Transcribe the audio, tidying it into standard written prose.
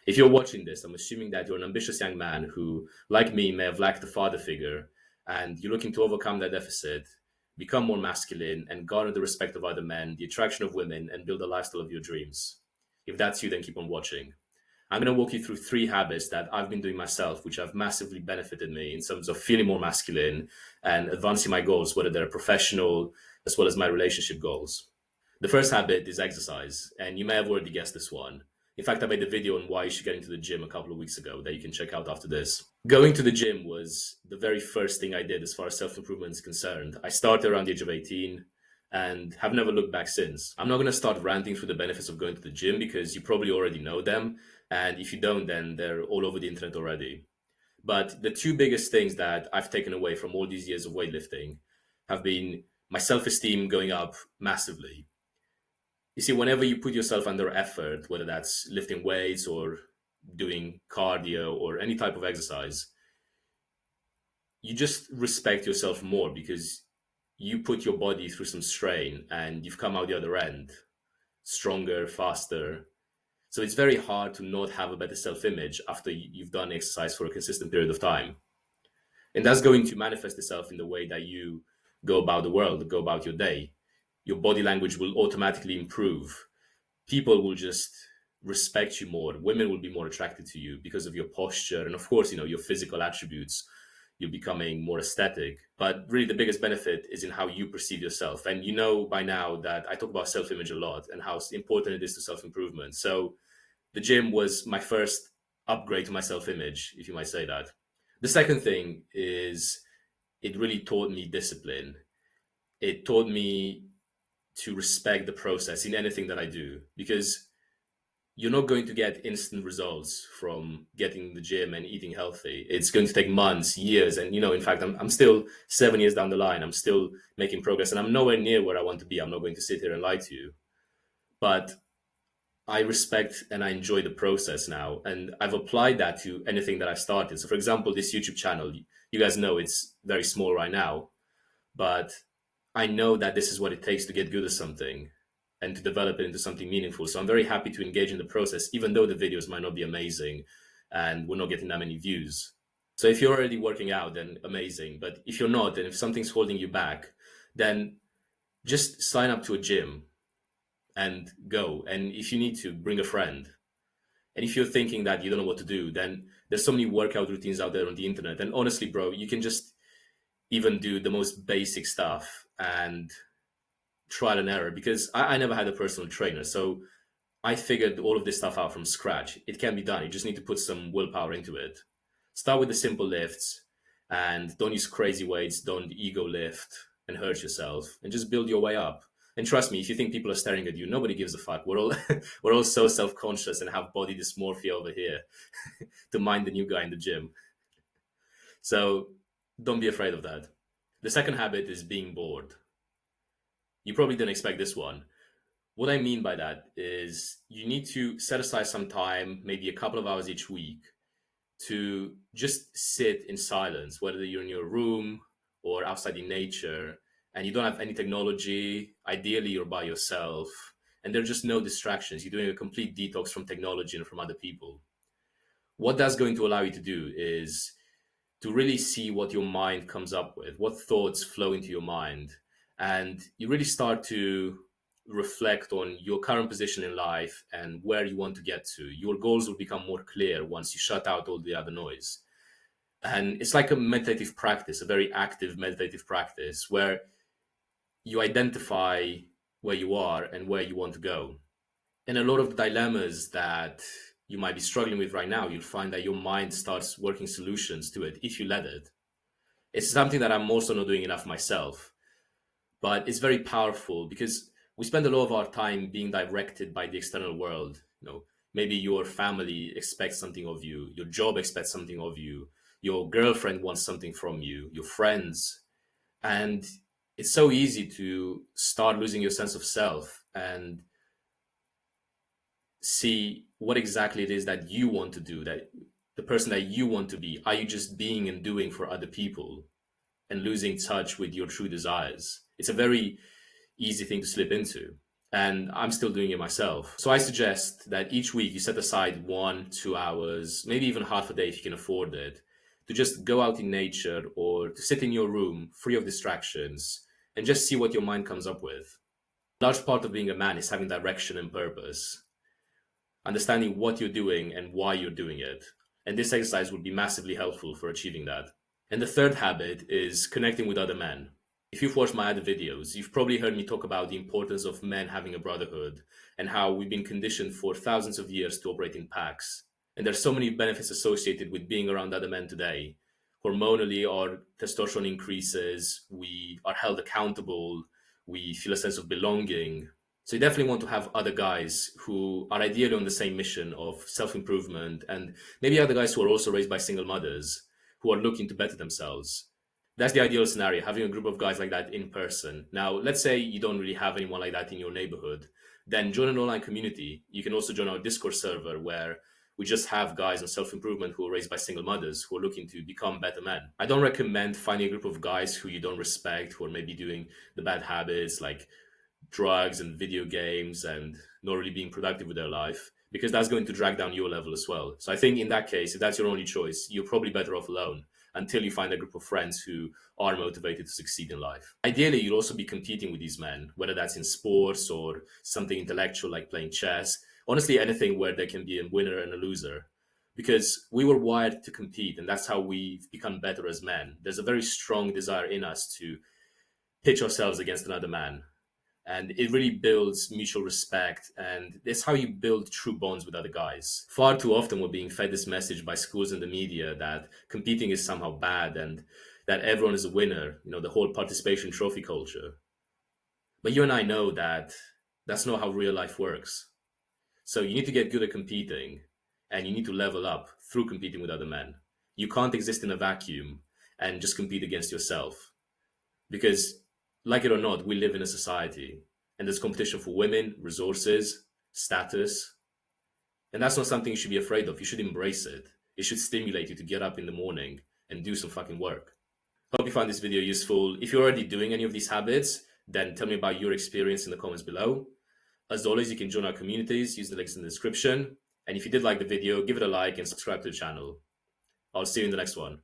If you're watching this, I'm assuming that you're an ambitious young man who, like me, may have lacked a father figure, and you're looking to overcome that deficit, become more masculine, and garner the respect of other men, the attraction of women, and build a lifestyle of your dreams. If that's you, then keep on watching. I'm going to walk you through three habits that I've been doing myself, which have massively benefited me in terms of feeling more masculine and advancing my goals, whether they're professional as well as my relationship goals. The first habit is exercise, and you may have already guessed this one. In fact, I made a video on why you should get into the gym a couple of weeks ago that you can check out after this. Going to the gym was the very first thing I did as far as self improvement is concerned. I started around the age of 18 and have never looked back since. I'm not going to start ranting through the benefits of going to the gym because you probably already know them. And if you don't, then they're all over the internet already. But the two biggest things that I've taken away from all these years of weightlifting have been my self esteem going up massively. You see, whenever you put yourself under effort, whether that's lifting weights or doing cardio or any type of exercise, you just respect yourself more because you put your body through some strain and you've come out the other end stronger, faster. So it's very hard to not have a better self image after you've done exercise for a consistent period of time. And that's going to manifest itself in the way that you go about the world, go about your day. Your body language will automatically improve. People will just respect you more. Women will be more attracted to you because of your posture. And of course, your physical attributes. You're becoming more aesthetic. But really, the biggest benefit is in how you perceive yourself. And you know by now that I talk about self image a lot and how important it is to self improvement. So the gym was my first upgrade to my self image, if you might say that. The second thing is it really taught me discipline. It taught me to respect the process in anything that I do because you're not going to get instant results from getting in the gym and eating healthy. It's going to take months, years. And, in fact, I'm still 7 years down the line. I'm still making progress and I'm nowhere near where I want to be. I'm not going to sit here and lie to you. But I respect and I enjoy the process now. And I've applied that to anything that I've started. So, for example, this YouTube channel, you guys know it's very small right now, but I know that this is what it takes to get good at something and to develop it into something meaningful. So I'm very happy to engage in the process, even though the videos might not be amazing and we're not getting that many views. So if you're already working out, then amazing. But if you're not, and if something's holding you back, then just sign up to a gym and go. And if you need to, bring a friend. And if you're thinking that you don't know what to do, then there's so many workout routines out there on the internet. And honestly, bro, you can just even do the most basic stuff and trial and error because I never had a personal trainer. So I figured all of this stuff out from scratch. It can be done. You just need to put some willpower into it. Start with the simple lifts and don't use crazy weights. Don't ego lift and hurt yourself and just build your way up. And trust me, if you think people are staring at you, nobody gives a fuck. We're all we're all so self-conscious and have body dysmorphia over here to mind the new guy in the gym. So don't be afraid of that. The second habit is being bored. You probably didn't expect this one. What I mean by that is you need to set aside some time, maybe a couple of hours each week, to just sit in silence, whether you're in your room or outside in nature, and you don't have any technology. Ideally, you're by yourself, and there are just no distractions. You're doing a complete detox from technology and from other people. What that's going to allow you to do is to really see what your mind comes up with, what thoughts flow into your mind. And you really start to reflect on your current position in life and where you want to get to. Your goals will become more clear once you shut out all the other noise. And it's like a meditative practice, a very active meditative practice where you identify where you are and where you want to go. And a lot of the dilemmas that you might be struggling with right now, you'll find that your mind starts working solutions to it if you let it. It's something that I'm also not doing enough myself, but it's very powerful because we spend a lot of our time being directed by the external world. Maybe your family expects something of you, your job expects something of you, your girlfriend wants something from you, your friends. And it's so easy to start losing your sense of self and see what exactly it is that you want to do, that the person that you want to be. Are you just being and doing for other people and losing touch with your true desires? It's a very easy thing to slip into. and I'm still doing it myself. So I suggest that each week you set aside 1, 2 hours, maybe even half a day if you can afford it, to just go out in nature or to sit in your room free of distractions and just see what your mind comes up with. A large part of being a man is having direction and purpose, understanding what you're doing and why you're doing it. And this exercise would be massively helpful for achieving that. And the third habit is connecting with other men. If you've watched my other videos, you've probably heard me talk about the importance of men having a brotherhood and how we've been conditioned for thousands of years to operate in packs. And there's so many benefits associated with being around other men today. Hormonally, our testosterone increases, we are held accountable, we feel a sense of belonging. So you definitely want to have other guys who are ideally on the same mission of self-improvement, and maybe other guys who are also raised by single mothers who are looking to better themselves. That's the ideal scenario, having a group of guys like that in person. Now, let's say you don't really have anyone like that in your neighborhood. Then join an online community. You can also join our Discord server where we just have guys on self-improvement who are raised by single mothers who are looking to become better men. I don't recommend finding a group of guys who you don't respect, who are maybe doing the bad habits like drugs and video games and not really being productive with their life, because that's going to drag down your level as well. So I think in that case, if that's your only choice, you're probably better off alone until you find a group of friends who are motivated to succeed in life. Ideally, you'll also be competing with these men, whether that's in sports or something intellectual like playing chess. Honestly, anything where there can be a winner and a loser. Because we were wired to compete, and that's how we've become better as men. There's a very strong desire in us to pitch ourselves against another man. And it really builds mutual respect, and it's how you build true bonds with other guys. Far too often we're being fed this message by schools and the media that competing is somehow bad and that everyone is a winner, the whole participation trophy culture. But you and I know that that's not how real life works. So you need to get good at competing, and you need to level up through competing with other men. You can't exist in a vacuum and just compete against yourself, because like it or not, we live in a society, and there's competition for women, resources, status. And that's not something you should be afraid of. You should embrace it. It should stimulate you to get up in the morning and do some fucking work. Hope you found this video useful. If you're already doing any of these habits, then tell me about your experience in the comments below. As always, you can join our communities, use the links in the description. And if you did like the video, give it a like and subscribe to the channel. I'll see you in the next one.